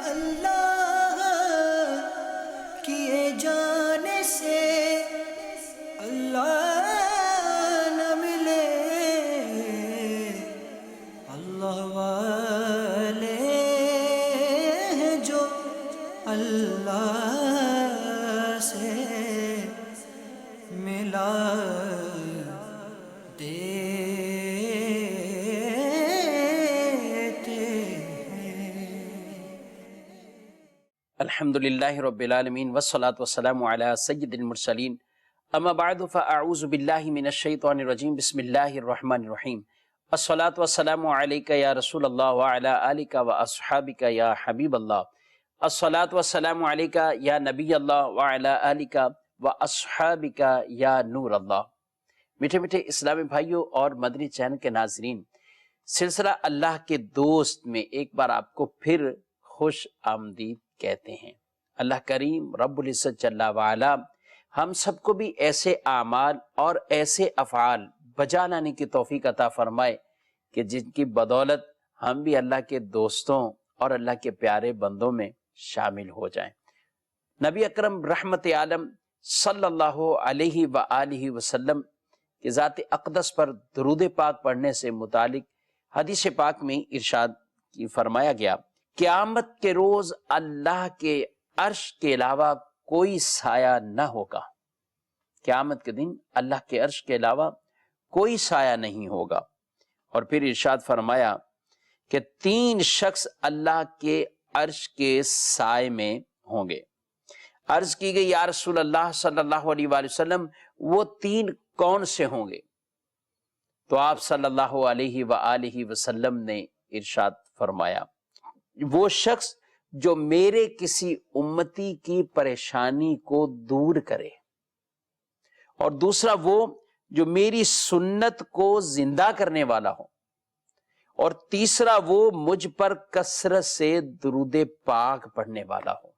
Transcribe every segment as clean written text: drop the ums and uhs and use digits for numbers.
اللہ کیے جانے سے اللہ نہ ملے، اللہ والے ہیں جو اللہ سے ملا الحمدللہ رب العالمین والصلاة والسلام علی سید المرسلین، اما بعد فاعوذ باللہ من الشیطان الرجیم، بسم اللہ الرحمن الرحیم۔ الصلاة والسلام علیکہ یا رسول اللہ وعلی آلکہ واصحابکہ یا حبیب اللہ۔ الصلاة والسلام علیکہ یا نبی اللہ وعلی آلکہ واصحابکہ یا نور اللہ۔ میٹھے میٹھے اسلامی بھائیوں اور مدنی چینل کے ناظرین، سلسلہ اللہ کے دوست میں ایک بار آپ کو پھر خوش آمدید کہتے ہیں۔ اللہ کریم رب العزت جل وعلا ہم سب کو بھی ایسے اعمال اور ایسے افعال بجا لانے کی توفیق عطا فرمائے کہ جن کی بدولت ہم بھی اللہ کے دوستوں اور اللہ کے پیارے بندوں میں شامل ہو جائیں۔ نبی اکرم رحمت عالم صلی اللہ علیہ وآلہ وسلم کے ذات اقدس پر درود پاک پڑھنے سے متعلق حدیث پاک میں ارشاد کی فرمایا گیا، قیامت کے روز اللہ کے عرش کے علاوہ کوئی سایہ نہ ہوگا۔ قیامت کے دن اللہ کے عرش کے علاوہ کوئی سایہ نہیں ہوگا۔ اور پھر ارشاد فرمایا کہ 3 شخص اللہ کے عرش کے سائے میں ہوں گے۔ عرض کی گئی یا رسول اللہ صلی اللہ علیہ وآلہ وسلم وہ 3 کون سے ہوں گے؟ تو آپ صلی اللہ علیہ وآلہ وسلم نے ارشاد فرمایا، وہ شخص جو میرے کسی امتی کی پریشانی کو دور کرے، اور دوسرا وہ جو میری سنت کو زندہ کرنے والا ہو، اور تیسرا وہ مجھ پر کثرت سے درود پاک پڑھنے والا ہو۔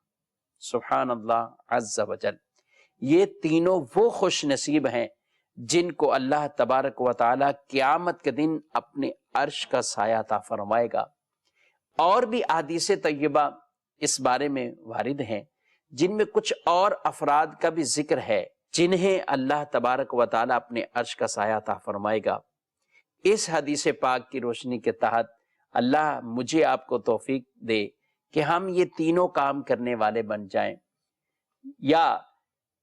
سبحان اللہ عز وجل۔ یہ تینوں وہ خوش نصیب ہیں جن کو اللہ تبارک و تعالی قیامت کے دن اپنے عرش کا سایہ عطا فرمائے گا۔ اور بھی احادیث طیبہ اس بارے میں وارد ہیں، جن میں کچھ اور افراد کا بھی ذکر ہے جنہیں اللہ تبارک و تعالی اپنے عرش کا سایہ عطا فرمائے گا۔ اس حدیث پاک کی روشنی کے تحت اللہ مجھے آپ کو توفیق دے کہ ہم یہ تینوں کام کرنے والے بن جائیں، یا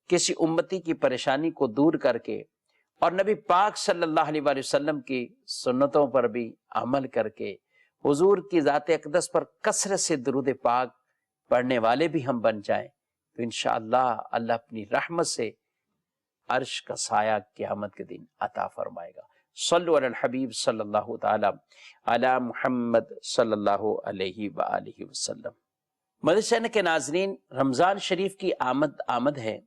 کسی امتی کی پریشانی کو دور کر کے اور نبی پاک صلی اللہ علیہ وآلہ وسلم کی سنتوں پر بھی عمل کر کے حضور کی ذات اقدس پر کثرت سے درود پاک پڑھنے والے بھی ہم بن جائیں، تو انشاءاللہ اللہ اپنی رحمت سے عرش کا سایہ قیامت کے دن عطا فرمائے گا۔ صلو علی الحبیب صلی اللہ تعالی علی محمد صلی اللہ علیہ وآلہ وسلم۔ مدنی چینل کے ناظرین، رمضان شریف کی آمد ہے،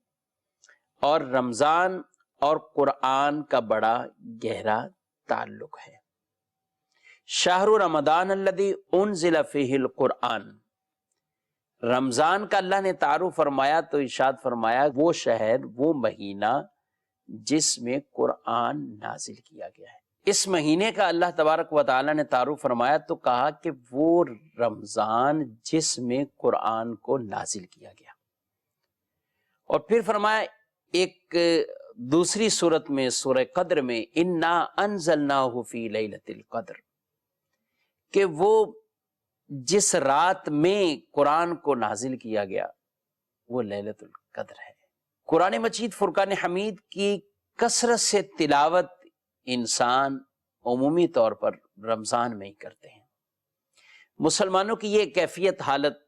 اور رمضان اور قرآن کا بڑا گہرا تعلق ہے۔ شہر رمضان الذی انزل فیہ القرآن، رمضان کا اللہ نے تعارف فرمایا تو ارشاد فرمایا وہ شہر، وہ مہینہ جس میں قرآن نازل کیا گیا ہے۔ اس مہینے کا اللہ تبارک و تعالی نے تعارف فرمایا تو کہا کہ وہ رمضان جس میں قرآن کو نازل کیا گیا، اور پھر فرمایا ایک دوسری صورت میں سورہ قدر میں انا انزلناہ فی لیلۃ القدر، کہ وہ جس رات میں قرآن کو نازل کیا گیا وہ لیلۃ القدر ہے۔ قرآن مجید فرقان حمید کی کثرت سے تلاوت انسان عمومی طور پر رمضان میں ہی کرتے ہیں۔ مسلمانوں کی یہ کیفیت حالت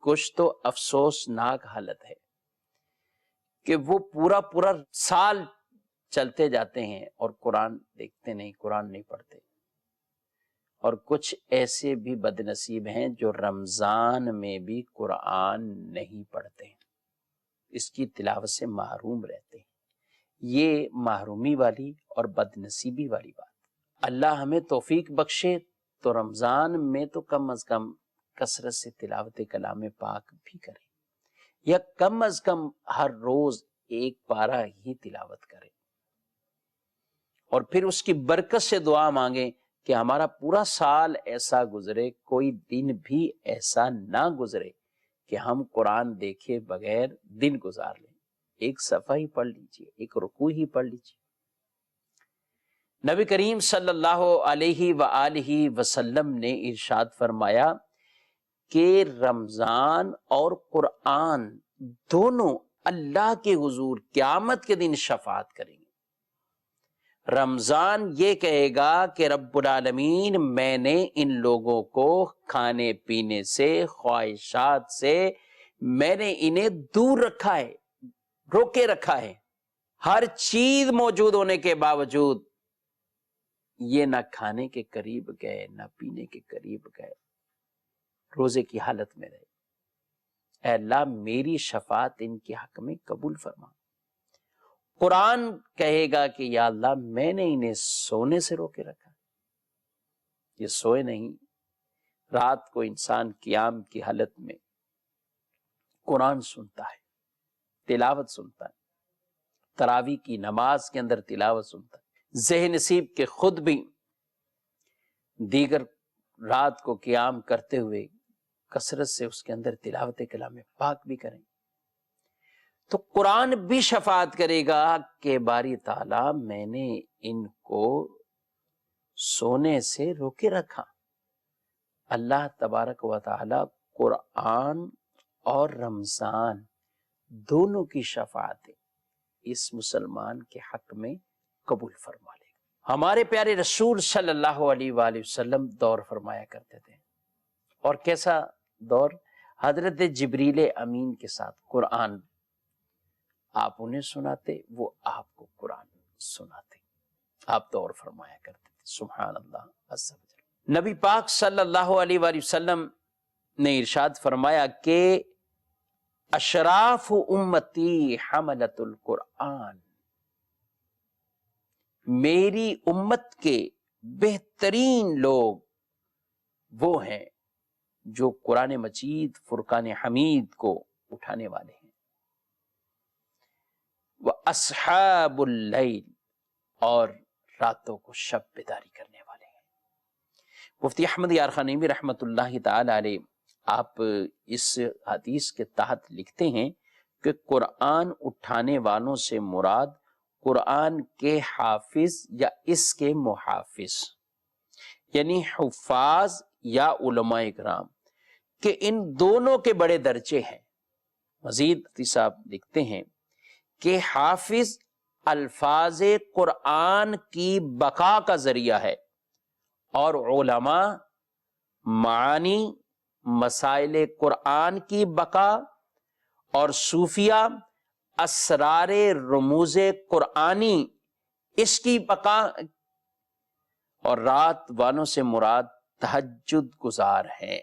کچھ تو افسوسناک حالت ہے کہ وہ پورا سال چلتے جاتے ہیں اور قرآن دیکھتے نہیں، قرآن نہیں پڑھتے، اور کچھ ایسے بھی بد نصیب ہیں جو رمضان میں بھی قرآن نہیں پڑھتے، اس کی تلاوت سے محروم رہتے ہیں۔ یہ محرومی والی اور بد نصیبی والی بات، اللہ ہمیں توفیق بخشے تو رمضان میں تو کم از کم کثرت سے تلاوت کلام پاک بھی کریں، یا کم از کم ہر روز ایک پارہ ہی تلاوت کریں، اور پھر اس کی برکت سے دعا مانگیں کہ ہمارا پورا سال ایسا گزرے، کوئی دن بھی ایسا نہ گزرے کہ ہم قرآن دیکھے بغیر دن گزار لیں۔ ایک صفحہ ہی پڑھ لیجئے، ایک رکوع ہی پڑھ لیجئے۔ نبی کریم صلی اللہ علیہ وآلہ وسلم نے ارشاد فرمایا کہ رمضان اور قرآن دونوں اللہ کے حضور قیامت کے دن شفاعت کریں گے۔ رمضان یہ کہے گا کہ رب العالمین میں نے ان لوگوں کو کھانے پینے سے، خواہشات سے میں نے انہیں دور رکھا ہے، روکے رکھا ہے۔ ہر چیز موجود ہونے کے باوجود یہ نہ کھانے کے قریب گئے نہ پینے کے قریب گئے، روزے کی حالت میں رہے۔ اے اللہ میری شفاعت ان کے حق میں قبول فرما۔ قرآن کہے گا کہ یا اللہ میں نے انہیں سونے سے روکے رکھا، یہ سوئے نہیں۔ رات کو انسان قیام کی حالت میں قرآن سنتا ہے، تلاوت سنتا ہے، تراویح کی نماز کے اندر تلاوت سنتا ہے۔ ذہن نصیب کے خود بھی دیگر رات کو قیام کرتے ہوئے کثرت سے اس کے اندر تلاوت کلام پاک بھی کریں، تو قرآن بھی شفاعت کرے گا کہ باری تعالیٰ میں نے ان کو سونے سے روکے رکھا۔ اللہ تبارک و تعالیٰ قرآن اور رمضان دونوں کی شفاعت اس مسلمان کے حق میں قبول فرما لے گا۔ ہمارے پیارے رسول صلی اللہ علیہ وآلہ وسلم دور فرمایا کرتے تھے، اور کیسا دور؟ حضرت جبریل امین کے ساتھ قرآن آپ انہیں سناتے، وہ آپ کو قرآن سناتے، آپ دور فرمایا کرتے تھے۔ سبحان اللہ عز و جل۔ نبی پاک صلی اللہ علیہ وآلہ وسلم نے ارشاد فرمایا کہ اشراف امتی حملت القرآن، میری امت کے بہترین لوگ وہ ہیں جو قرآن مجید فرقان حمید کو اٹھانے والے ہیں۔ وَأَصْحَابُ اللَّيْلِ، اور راتوں کو شب بیداری کرنے والے ہیں۔ مفتی احمد یار خانیمی رحمت اللہ تعالی علیہ آپ اس حدیث کے تحت لکھتے ہیں کہ قرآن اٹھانے والوں سے مراد قرآن کے حافظ یا اس کے محافظ، یعنی حفاظ یا علماء اکرام، کہ ان دونوں کے بڑے درجے ہیں۔ مزید مفتی صاحب لکھتے ہیں کہ حافظ الفاظ قرآن کی بقا کا ذریعہ ہے، اور علماء معانی مسائل قرآن کی بقا، اور صوفیہ اسرار رموز قرآنی اس کی بقا، اور رات والوں سے مراد تہجد گزار ہیں۔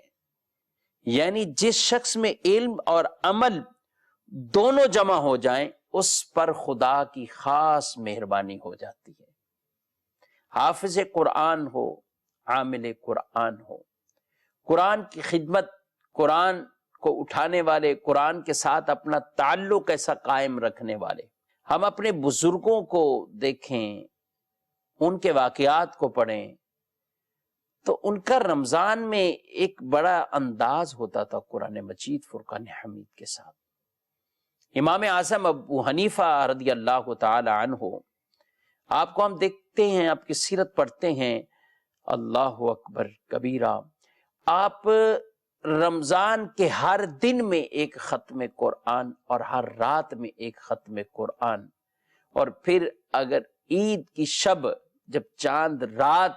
یعنی جس شخص میں علم اور عمل دونوں جمع ہو جائیں اس پر خدا کی خاص مہربانی ہو جاتی ہے۔ حافظ قرآن ہو، عامل قرآن ہو، قرآن کی خدمت، قرآن کو اٹھانے والے، قرآن کے ساتھ اپنا تعلق ایسا قائم رکھنے والے۔ ہم اپنے بزرگوں کو دیکھیں، ان کے واقعات کو پڑھیں، تو ان کا رمضان میں ایک بڑا انداز ہوتا تھا قرآن مجید فرقان حمید کے ساتھ۔ امام اعظم ابو حنیفہ رضی اللہ تعالی عنہ، آپ کو ہم دیکھتے ہیں، آپ کی سیرت پڑھتے ہیں، اللہ اکبر کبیرہ، آپ رمضان کے ہر دن میں ایک ختم قرآن اور ہر رات میں ایک ختم قرآن، اور پھر اگر عید کی شب جب چاند رات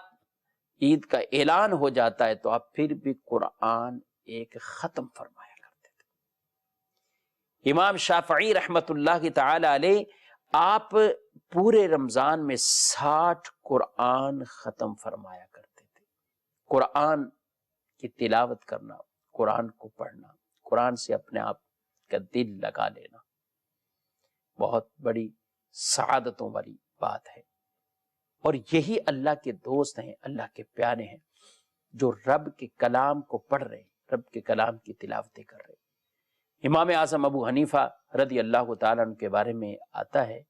عید کا اعلان ہو جاتا ہے تو آپ پھر بھی قرآن ایک ختم فرمایا کرتے تھے۔ امام شافعی رحمت اللہ تعالی علیہ، آپ پورے رمضان میں 60 قرآن ختم فرمایا کرتے تھے۔ قرآن کی تلاوت کرنا، قرآن کو پڑھنا، قرآن سے اپنے آپ کا دل لگا لینا بہت بڑی سعادتوں والی بات ہے، اور یہی اللہ کے دوست ہیں، اللہ کے پیارے ہیں، جو رب کے کلام کو پڑھ رہے ہیں، رب کے کلام کی تلاوتیں کر رہے ہیں۔ امام اعظم ابو حنیفہ رضی اللہ تعالیٰ عنہ کے بارے میں آتا ہے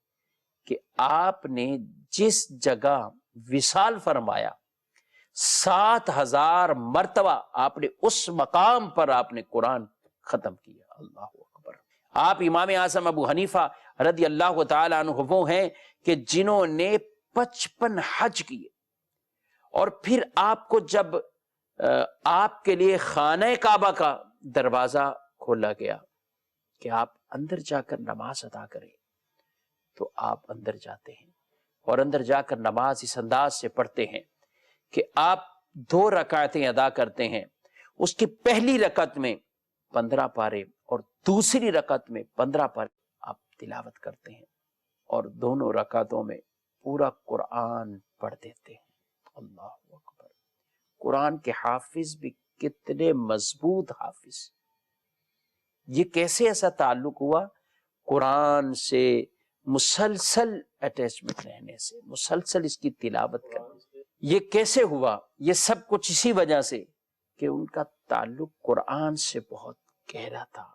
کہ آپ نے جس جگہ وصال فرمایا 7,000 مرتبہ آپ نے اس مقام پر آپ نے قرآن ختم کیا. اللہ اکبر. آپ امام اعظم ابو حنیفہ رضی اللہ تعالیٰ عنہ وہ ہیں کہ جنہوں نے 55 حج کیے، اور پھر آپ کو جب آپ کے لیے خانہ کعبہ کا دروازہ کھولا گیا کہ آپ اندر جا کر نماز ادا کریں، تو آپ اندر جاتے ہیں اور اندر جا کر نماز اس انداز سے پڑھتے ہیں کہ آپ 2 رکعتیں ادا کرتے ہیں. اس کی پہلی رکعت میں 15 پارے اور دوسری رکعت میں 15 پارے آپ تلاوت کرتے ہیں، اور دونوں رکعتوں میں پورا قرآن پڑھ دیتے ہیں. اللہ اکبر. قرآن کے حافظ بھی کتنے مضبوط حافظ. یہ کیسے ایسا تعلق ہوا؟ قرآن سے مسلسل اٹیچمنٹ رہنے سے، مسلسل اس کی تلاوت کرنے سے. یہ کیسے ہوا؟ یہ سب کچھ اسی وجہ سے کہ ان کا تعلق قرآن سے بہت گہرا تھا.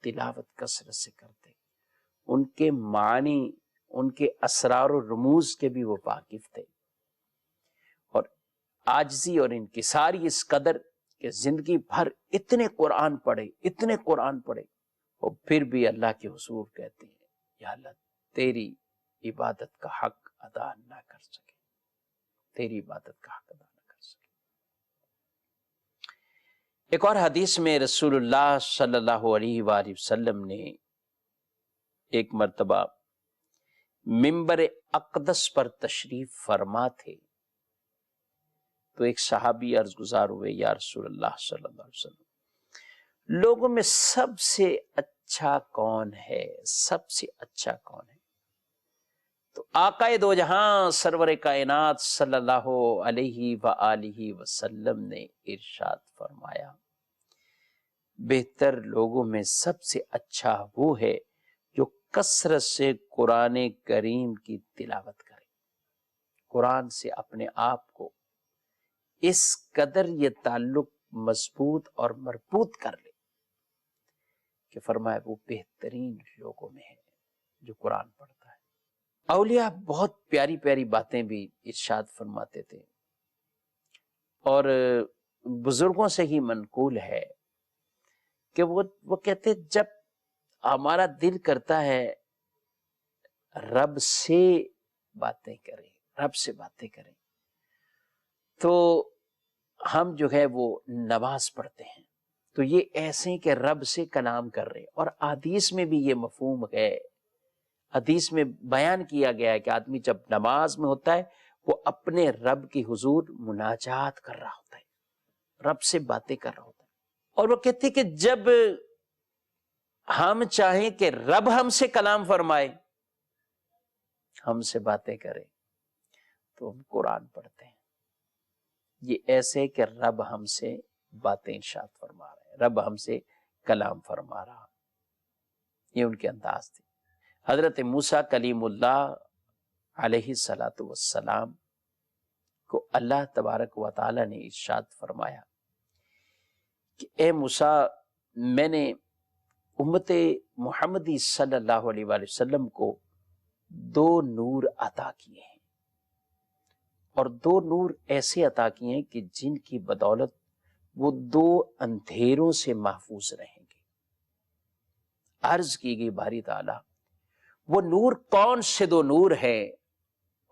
تلاوت کثرت سے کرتے، ان کے معنی، ان کے اسرار و رموز کے بھی وہ واقف تھے، اور عاجزی اور انکساری اس قدر کہ زندگی بھر اتنے قرآن پڑھے، اتنے قرآن پڑھے، اور پھر بھی اللہ کے حضور کہتے ہیں یا اللہ تیری عبادت کا حق ادا نہ کر سکے، تیری عبادت کا حق ادا نہ کر سکے. ایک اور حدیث میں رسول اللہ صلی اللہ علیہ وآلہ وسلم نے ایک مرتبہ منبر اقدس پر تشریف فرما تھے، تو ایک صحابی عرض گزار ہوئے، یا رسول اللہ صلی اللہ علیہ وسلم، لوگوں میں سب سے اچھا کون ہے؟ سب سے اچھا کون ہے؟ تو آقا دو جہاں سرور کائنات صلی اللہ علیہ وآلہ وسلم نے ارشاد فرمایا، بہتر لوگوں میں سب سے اچھا وہ ہے جو کثرت سے قرآن کریم کی تلاوت کرے، قرآن سے اپنے آپ کو اس قدر یہ تعلق مضبوط اور مربوط کر لے کہ فرمایا وہ بہترین لوگوں میں ہے جو قرآن پڑھتا ہے. اولیاء بہت پیاری پیاری باتیں بھی ارشاد فرماتے تھے، اور بزرگوں سے ہی منقول ہے کہ وہ کہتے جب ہمارا دل کرتا ہے رب سے باتیں کریں، رب سے باتیں کریں، تو ہم جو ہے وہ نماز پڑھتے ہیں، تو یہ ایسے کہ رب سے کلام کر رہے. اور حدیث میں بھی یہ مفہوم ہے، حدیث میں بیان کیا گیا ہے کہ آدمی جب نماز میں ہوتا ہے وہ اپنے رب کی حضور مناجات کر رہا ہوتا ہے، رب سے باتیں کر رہا ہوتا ہے. اور وہ کہتے کہ جب ہم چاہیں کہ رب ہم سے کلام فرمائے، ہم سے باتیں کرے، تو ہم قرآن پڑھتے ہیں. یہ ایسے کہ رب ہم سے باتیں ارشاد فرما رہے ہیں، رب ہم سے کلام فرما رہا. یہ ان کے انداز تھے. حضرت موسیٰ کلیم اللہ علیہ السلام کو اللہ تبارک و تعالی نے ارشاد فرمایا کہ اے موسیٰ، میں نے امت محمدی صلی اللہ علیہ وآلہ وسلم کو 2 نور عطا کیے ہیں، اور 2 نور ایسے عطا کیے ہیں کہ جن کی بدولت وہ 2 اندھیروں سے محفوظ رہیں گے. عرض کی گئی باری تعالیٰ وہ نور کون سے 2 نور ہیں،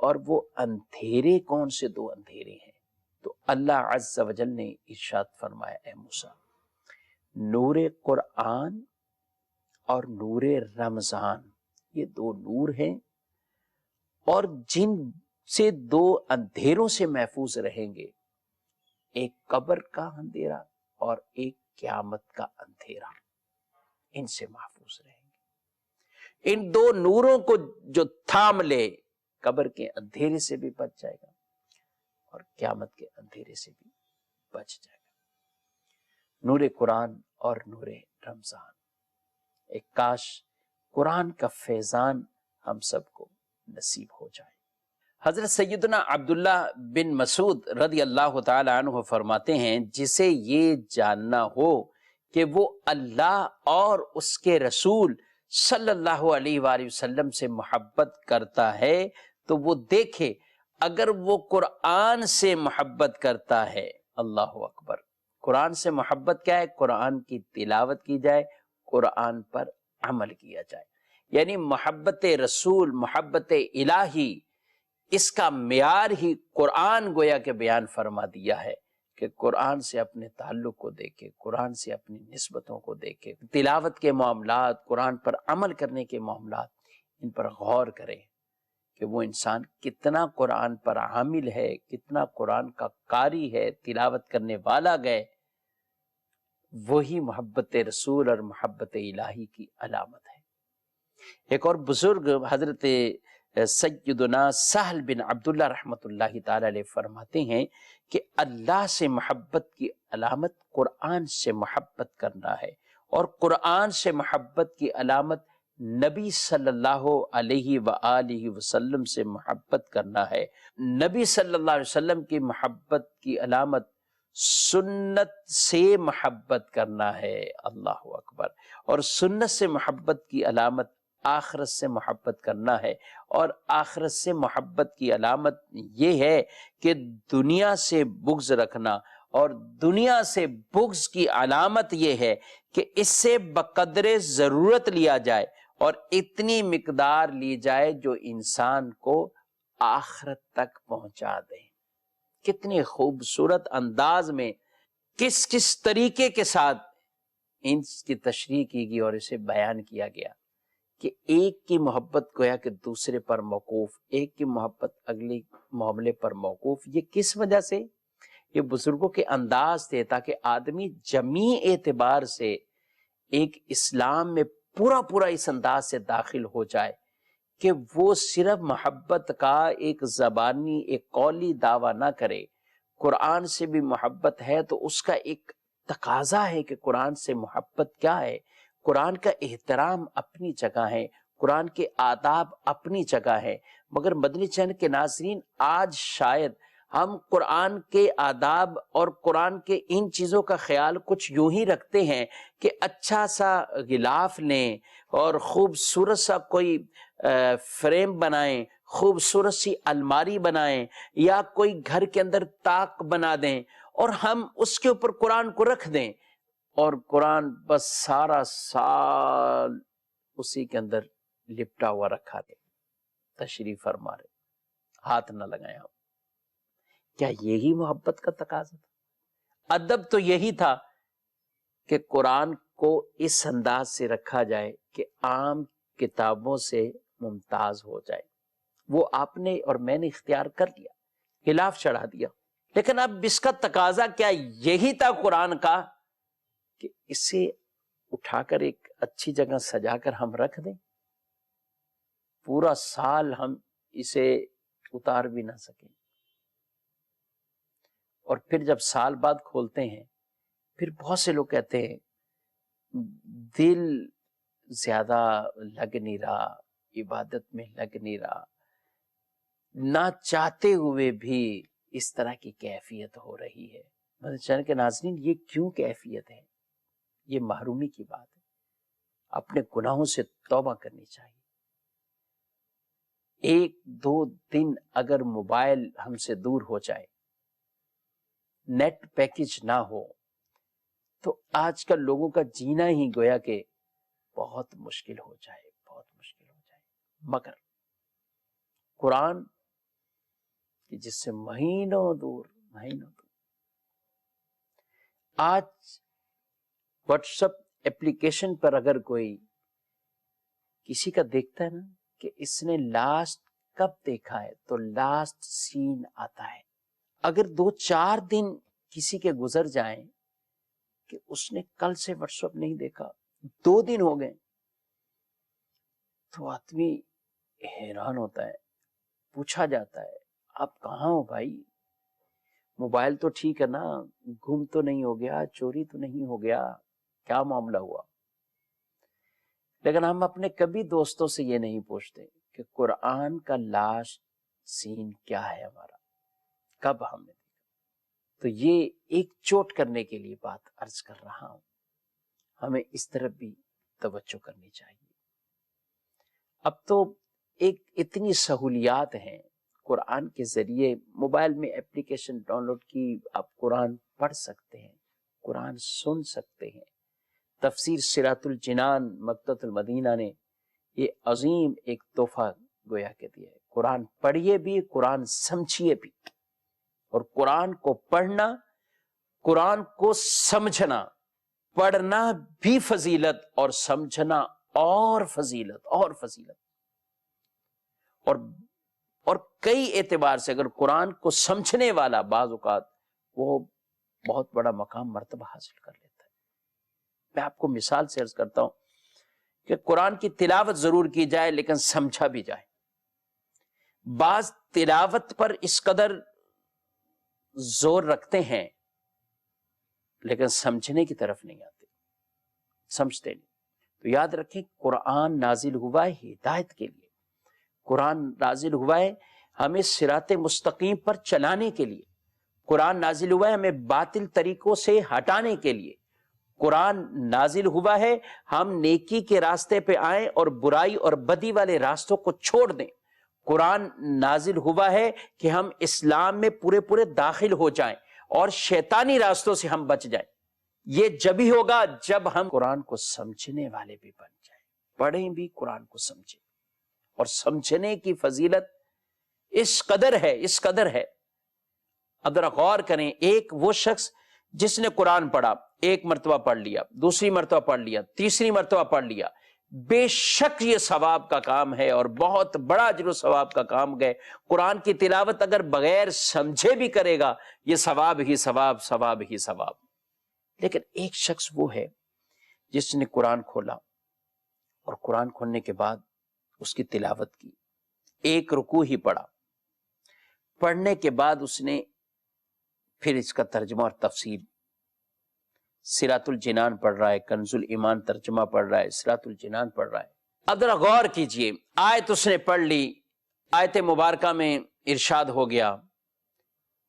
اور وہ اندھیرے کون سے 2 اندھیرے ہیں؟ تو اللہ عز و جل نے ارشاد فرمایا اے موسیٰ، نور قرآن اور نور رمضان، یہ 2 نور ہیں، اور جن سے 2 اندھیروں سے محفوظ رہیں گے، ایک قبر کا اندھیرا اور ایک قیامت کا اندھیرا، ان سے محفوظ رہیں گے. ان 2 نوروں کو جو تھام لے، قبر کے اندھیرے سے بھی بچ جائے گا اور قیامت کے اندھیرے سے بھی بچ جائے گا. نور قرآن اور نور رمضان. ایک کاش قرآن کا فیضان ہم سب کو نصیب ہو جائے. حضرت سیدنا عبداللہ بن مسعود رضی اللہ تعالی عنہ فرماتے ہیں، جسے یہ جاننا ہو کہ وہ اللہ اور اس کے رسول صلی اللہ علیہ وآلہ وسلم سے محبت کرتا ہے، تو وہ دیکھے اگر وہ قرآن سے محبت کرتا ہے، اللہ اکبر، قرآن سے محبت کیا ہے؟ قرآن کی تلاوت کی جائے، قرآن پر عمل کیا جائے، یعنی محبت رسول، محبت الہی، اس کا معیار ہی قرآن گویا کہ بیان فرما دیا ہے کہ قرآن سے اپنے تعلق کو دیکھے، قرآن سے اپنی نسبتوں کو دیکھے، تلاوت کے معاملات، قرآن پر عمل کرنے کے معاملات، ان پر غور کرے کہ وہ انسان کتنا قرآن پر عامل ہے، کتنا قرآن کا قاری ہے، تلاوت کرنے والا گئے، وہی محبت رسول اور محبت الہی کی علامت ہے۔ ایک اور بزرگ حضرت سیدنا سہل بن عبداللہ رحمۃ اللہ تعالی علیہ فرماتے ہیں کہ اللہ سے محبت کی علامت قرآن سے محبت کرنا ہے، اور قرآن سے محبت کی علامت نبی صلی اللہ علیہ وآلہ وسلم سے محبت کرنا ہے، نبی صلی اللہ علیہ وسلم کی محبت کی علامت سنت سے محبت کرنا ہے، اللہ اکبر، اور سنت سے محبت کی علامت آخرت سے محبت کرنا ہے، اور آخرت سے محبت کی علامت یہ ہے کہ دنیا سے بغض رکھنا، اور دنیا سے بغض کی علامت یہ ہے کہ اس سے بقدر ضرورت لیا جائے، اور اتنی مقدار لی جائے جو انسان کو آخرت تک پہنچا دے۔ کتنے خوبصورت انداز میں، کس کس طریقے کے ساتھ ان کی تشریح کی گئی اور اسے بیان کیا گیا کہ ایک کی محبت گویا کہ دوسرے پر موقوف، ایک کی محبت اگلی معاملے پر موقوف۔ یہ کس وجہ سے؟ یہ بزرگوں کے انداز تھے تاکہ آدمی جمیع اعتبار سے ایک اسلام میں پورا اس انداز سے داخل ہو جائے کہ وہ صرف محبت کا ایک زبانی، ایک قولی دعویٰ نہ کرے۔ قرآن سے بھی محبت ہے تو اس کا ایک تقاضا ہے کہ قرآن سے محبت کیا ہے، قرآن کا احترام اپنی جگہ ہے، قرآن کے آداب اپنی جگہ ہے، مگر مدنی چینل کے ناظرین آج شاید ہم قرآن کے آداب اور قرآن کے ان چیزوں کا خیال کچھ یوں ہی رکھتے ہیں کہ اچھا سا غلاف لیں اور خوبصورت سا کوئی فریم بنائیں، خوبصورت سی الماری بنائیں، یا کوئی گھر کے اندر طاق بنا دیں اور ہم اس کے اوپر قرآن کو رکھ دیں، اور قرآن بس سارا سال اسی کے اندر لپٹا ہوا رکھا دیں، تشریف فرما رہے، ہاتھ نہ لگائیں ہم۔ کیا یہی محبت کا تقاضا تھا؟ ادب تو یہی تھا کہ قرآن کو اس انداز سے رکھا جائے کہ عام کتابوں سے ممتاز ہو جائے۔ وہ آپ نے اور میں نے اختیار کر لیا، غلاف چڑھا دیا، لیکن اب اس کا تقاضا کیا یہی تھا قرآن کا کہ اسے اٹھا کر ایک اچھی جگہ سجا کر ہم رکھ دیں، پورا سال ہم اسے اتار بھی نہ سکیں، اور پھر جب سال بعد کھولتے ہیں پھر بہت سے لوگ کہتے ہیں دل زیادہ لگ نہیں رہا، عبادت میں لگ نہیں رہا، نہ چاہتے ہوئے بھی اس طرح کی کیفیت ہو رہی ہے۔ مدنی چینل کے ناظرین، یہ کیوں کیفیت ہے؟ یہ محرومی کی بات ہے، اپنے گناہوں سے توبہ کرنی چاہیے۔ ایک دو دن اگر موبائل ہم سے دور ہو جائے، نیٹ پیکج نہ ہو، تو آج کل لوگوں کا جینا ہی گویا کہ بہت مشکل ہو جائے، بہت مشکل ہو جائے۔ مگر قرآن کہ جس سے مہینوں دور آج واٹس ایپ اپلیکیشن پر اگر کوئی کسی کا دیکھتا ہے نا کہ اس نے لاسٹ کب دیکھا ہے، تو لاسٹ سین آتا ہے۔ اگر 2-4 دن کسی کے گزر جائیں کہ اس نے کل سے واٹس ایپ نہیں دیکھا، 2 دن ہو گئے، تو آدمی حیران ہوتا ہے، پوچھا جاتا ہے آپ کہاں ہو بھائی؟ موبائل تو ٹھیک ہے نا، گم تو نہیں ہو گیا، چوری تو نہیں ہو گیا، کیا معاملہ ہوا؟ لیکن ہم اپنے کبھی دوستوں سے یہ نہیں پوچھتے کہ قرآن کا لاسٹ سین کیا ہے ہمارا، کب ہم نے دیکھا۔ تو یہ ایک چوٹ کرنے کے لیے بات عرض کر رہا ہوں، ہمیں اس طرف بھی توجہ کرنی چاہیے۔ اب تو ایک اتنی سہولیات ہیں، قرآن کے ذریعے موبائل میں اپلیکیشن ڈاؤن لوڈ کی، آپ قرآن پڑھ سکتے ہیں، قرآن سن سکتے ہیں۔ تفسیر صراط الجنان مکتبۃ المدینہ نے یہ عظیم ایک تحفہ گویا کے دیا ہے۔ قرآن پڑھیے بھی، قرآن سمجھیے بھی، اور قرآن کو پڑھنا، قرآن کو سمجھنا، پڑھنا بھی فضیلت اور سمجھنا اور فضیلت اور فضیلت۔ اور کئی اعتبار سے اگر قرآن کو سمجھنے والا بعض اوقات وہ بہت بڑا مقام مرتبہ حاصل کر لیتا ہے۔ میں آپ کو مثال سے عرض کرتا ہوں کہ قرآن کی تلاوت ضرور کی جائے لیکن سمجھا بھی جائے۔ بعض تلاوت پر اس قدر زور رکھتے ہیں لیکن سمجھنے کی طرف نہیں آتے، سمجھتے نہیں۔ تو یاد رکھیں قرآن نازل ہوا ہے ہدایت کے لیے، قرآن نازل ہوا ہے ہمیں صراط مستقیم پر چلانے کے لیے، قرآن نازل ہوا ہے ہمیں باطل طریقوں سے ہٹانے کے لیے، قرآن نازل ہوا ہے ہم نیکی کے راستے پہ آئیں اور برائی اور بدی والے راستوں کو چھوڑ دیں، قرآن نازل ہوا ہے کہ ہم اسلام میں پورے داخل ہو جائیں اور شیطانی راستوں سے ہم بچ جائیں۔ یہ جب ہی ہوگا جب ہم قرآن کو سمجھنے والے بھی بن جائیں، پڑھیں بھی قرآن کو سمجھیں، اور سمجھنے کی فضیلت اس قدر ہے۔ ذرا غور کریں، ایک وہ شخص جس نے قرآن پڑھا، ایک مرتبہ پڑھ لیا، دوسری مرتبہ پڑھ لیا، تیسری مرتبہ پڑھ لیا، بے شک یہ ثواب کا کام ہے اور بہت بڑا اجر و ثواب کا کام گئے۔ قرآن کی تلاوت اگر بغیر سمجھے بھی کرے گا یہ ثواب ہی ثواب، ثواب ہی ثواب۔ لیکن ایک شخص وہ ہے جس نے قرآن کھولا اور قرآن کھولنے کے بعد اس کی تلاوت کی، ایک رکوع ہی پڑھا، پڑھنے کے بعد اس نے پھر اس کا ترجمہ اور تفسیر، صراط الجنان پڑھ رہا ہے، کنز الایمان ترجمہ پڑھ رہا ہے، صراط الجنان پڑھ رہا ہے۔ اب ذرا غور کیجئے، آیت اس نے پڑھ لی، آیت مبارکہ میں ارشاد ہو گیا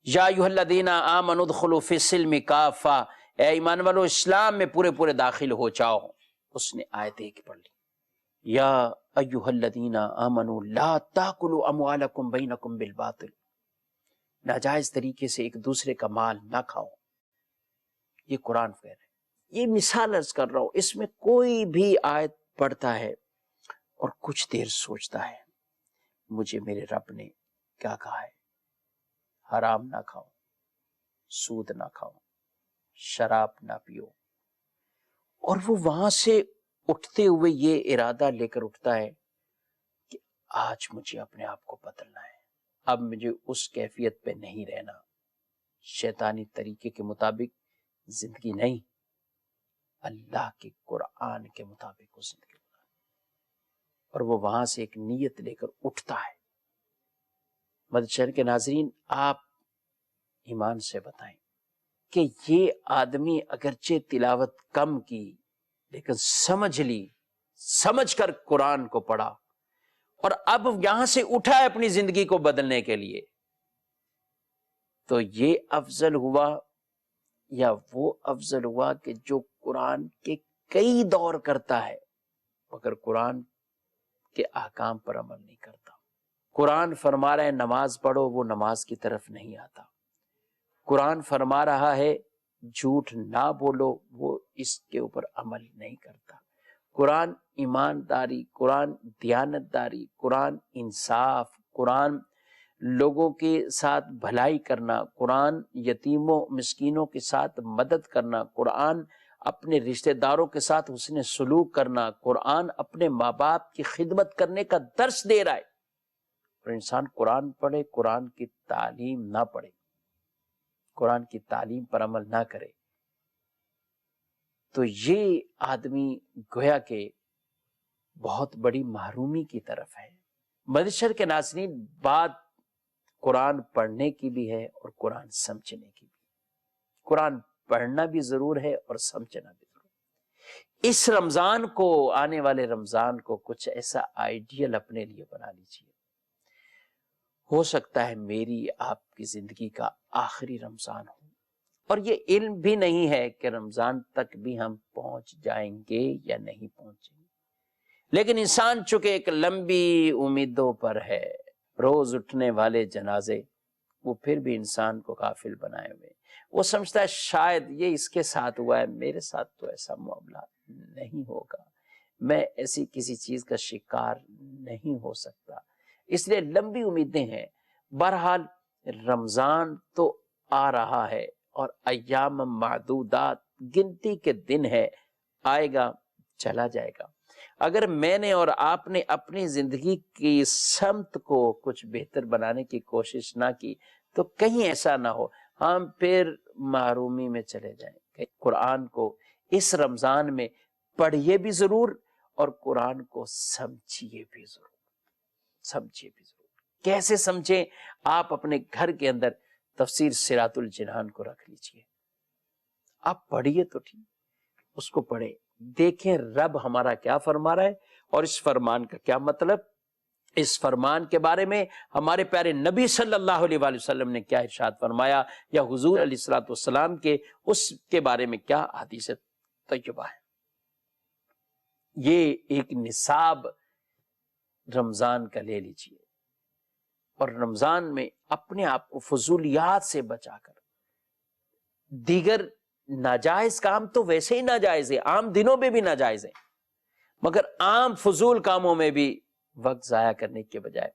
یا ایھا الذین آمنوا ادخلوا فی السلم کافہ، اے ایمان والو اسلام میں پورے داخل ہو جاؤ۔ اس نے آیت ایک پڑھ لی، یا ایھا الذین آمنوا لا تاکلوا اموالکم بینکم بالباطل، ناجائز طریقے سے ایک دوسرے کا مال نہ کھاؤ۔ یہ قرآن کہہ رہا ہے، یہ مثال عرض کر رہا ہوں، اس میں کوئی بھی آیت پڑھتا ہے اور کچھ دیر سوچتا ہے مجھے میرے رب نے کیا کہا ہے، حرام نہ کھاؤ، سود نہ کھاؤ، شراب نہ پیو، اور وہ وہاں سے اٹھتے ہوئے یہ ارادہ لے کر اٹھتا ہے کہ آج مجھے اپنے آپ کو بدلنا ہے، اب مجھے اس کیفیت پہ نہیں رہنا، شیطانی طریقے کے مطابق زندگی نہیں، اللہ کے قرآن کے مطابق وہ زندگی گزارے۔ اور وہ وہاں سے ایک نیت لے کر اٹھتا ہے۔ مدد شہر کے ناظرین، آپ ایمان سے بتائیں کہ یہ آدمی اگرچہ تلاوت کم کی لیکن سمجھ لی، سمجھ کر قرآن کو پڑھا، اور اب یہاں سے اٹھا ہے اپنی زندگی کو بدلنے کے لیے، تو یہ افضل ہوا یا وہ افضل ہوا کہ جو قرآن کے کئی دور کرتا ہے مگر قرآن کے احکام پر عمل نہیں کرتا۔ قرآن فرما رہا ہے نماز پڑھو، وہ نماز کی طرف نہیں آتا۔ قرآن فرما رہا ہے جھوٹ نہ بولو، وہ اس کے اوپر عمل نہیں کرتا۔ قرآن ایمانداری، قرآن دیانتداری، قرآن انصاف، قرآن لوگوں کے ساتھ بھلائی کرنا، قرآن یتیموں مسکینوں کے ساتھ مدد کرنا، قرآن اپنے رشتہ داروں کے ساتھ حسن سلوک کرنا، قرآن اپنے ماں باپ کی خدمت کرنے کا درس دے رہا ہے۔ اور انسان قرآن پڑھے، قرآن کی تعلیم نہ پڑھے، قرآن کی تعلیم پر عمل نہ کرے، تو یہ آدمی گویا کہ بہت بڑی محرومی کی طرف ہے۔ مدثر کے ناظرین، بات قرآن پڑھنے کی بھی ہے اور قرآن سمجھنے کی بھی۔ قرآن پڑھنا بھی ضرور ہے اور سمجھنا بھی ضرور ہے۔ اس رمضان کو، آنے والے رمضان کو، کچھ ایسا آئیڈیل اپنے لیے بنا لیجیے۔ ہو سکتا ہے میری آپ کی زندگی کا آخری رمضان ہو، اور یہ علم بھی نہیں ہے کہ رمضان تک بھی ہم پہنچ جائیں گے یا نہیں پہنچیں گے، لیکن انسان چونکہ ایک لمبی امیدوں پر ہے، روز اٹھنے والے جنازے وہ پھر بھی انسان کو غافل بنائے ہوئے. وہ سمجھتا ہے شاید یہ اس کے ساتھ ہوا ہے، میرے ساتھ تو ایسا معاملہ نہیں ہوگا، میں ایسی کسی چیز کا شکار نہیں ہو سکتا. اس لیے لمبی امیدیں ہیں. بہرحال رمضان تو آ رہا ہے اور ایام معدودات، گنتی کے دن ہے، آئے گا چلا جائے گا. اگر میں نے اور آپ نے اپنی زندگی کی سمت کو کچھ بہتر بنانے کی کوشش نہ کی تو کہیں ایسا نہ ہو ہم پھر محرومی میں چلے جائیں. کہ قرآن کو اس رمضان میں پڑھیے بھی ضرور اور قرآن کو سمجھیے بھی ضرور. سمجھیے بھی ضرور. کیسے سمجھیں؟ آپ اپنے گھر کے اندر تفسیر صراط الجنان کو رکھ لیجئے. آپ پڑھیے تو ٹھیک، اس کو پڑھیں، دیکھیں رب ہمارا کیا فرما رہا ہے اور اس فرمان کا کیا مطلب. اس فرمان کے بارے میں ہمارے پیارے نبی صلی اللہ علیہ وآلہ وسلم نے کیا ارشاد فرمایا، یا حضور علیہ الصلوۃ والسلام کے اس کے بارے میں کیا حدیث طیبہ ہے. یہ ایک نصاب رمضان کا لے لیجئے اور رمضان میں اپنے آپ کو فضولیات سے بچا کر، دیگر ناجائز کام تو ویسے ہی ناجائز ہے، عام دنوں میں بھی ناجائز ہے، مگر عام فضول کاموں میں بھی وقت ضائع کرنے کے بجائے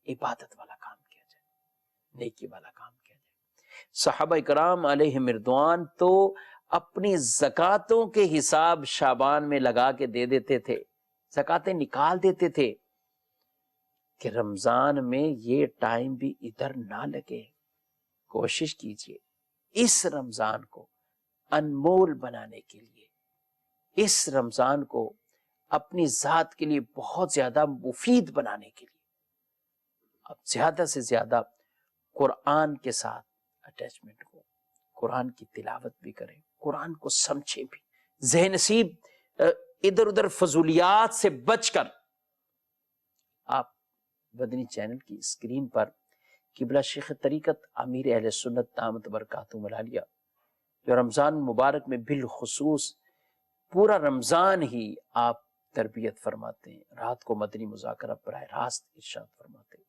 عبادت والا کام کیا جائے، نیکی والا کام کیا جائے. صحابہ کرام علیہم رضوان تو اپنی زکاتوں کے حساب شعبان میں لگا کے دے دیتے تھے، زکاتیں نکال دیتے تھے کہ رمضان میں یہ ٹائم بھی ادھر نہ لگے. کوشش کیجئے اس رمضان کو انمول بنانے کے لیے، اس رمضان کو اپنی ذات کے لیے بہت زیادہ مفید بنانے کے لیے اب زیادہ سے زیادہ قرآن کے ساتھ اٹیچمنٹ کو، قرآن کی تلاوت بھی کریں، قرآن کو سمجھیں بھی. ذہن نصیب ادھر ادھر فضولیات سے بچ کر آپ مدنی چینل کی اسکرین پر قبلہ شیخ طریقت امیر اہل سنت دامت برکاتہم العالیہ جو رمضان مبارک میں بالخصوص پورا رمضان ہی آپ تربیت فرماتے ہیں، رات کو مدنی مذاکرہ براہ راست ارشاد فرماتے ہیں.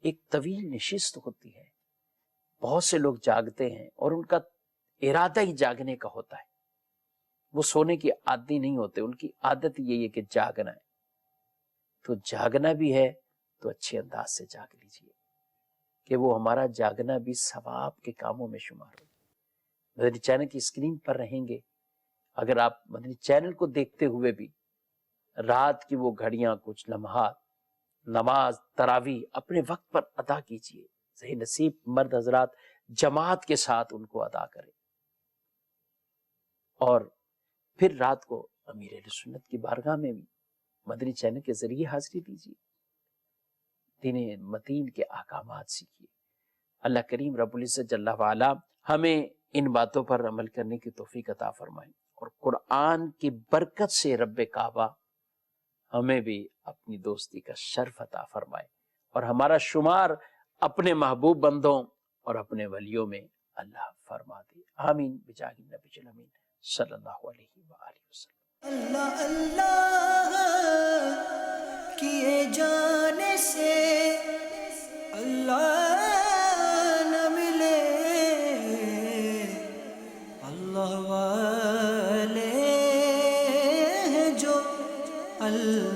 ایک طویل نشست ہوتی ہے، بہت سے لوگ جاگتے ہیں اور ان کا ارادہ ہی جاگنے کا ہوتا ہے، وہ سونے کی عادی نہیں ہوتے، ان کی عادت یہی ہے کہ جاگنا ہے. تو جاگنا بھی ہے تو اچھے انداز سے جاگ لیجئے کہ وہ ہمارا جاگنا بھی ثواب کے کاموں میں شمار ہو. مدنی چینل کی اسکرین پر رہیں گے، اگر آپ مدنی چینل کو دیکھتے ہوئے بھی رات کی وہ گھڑیاں، کچھ لمحات نماز تراویح اپنے وقت پر ادا کیجئے. صحیح نصیب مرد حضرات جماعت کے ساتھ ان کو ادا کریں اور پھر رات کو امیر اہل سنت کی بارگاہ میں بھی مدنی چینل کے ذریعے حاضری دیجیے، دین متین کے احکامات سیکھیے. اللہ کریم رب العزت جل وعلا ہمیں ان باتوں پر عمل کرنے کی توفیق عطا فرمائے اور قرآن کی برکت سے رب کعبہ ہمیں بھی اپنی دوستی کا شرف عطا فرمائے اور ہمارا شمار اپنے محبوب بندوں اور اپنے ولیوں میں اللہ فرما دے. آمین بجاہ النبی الامین صلی اللہ علیہ وآلہ وسلم. اللہ اللہ کیے جانے سے اللہ نہ ملے، اللہ والے ہیں جو اللہ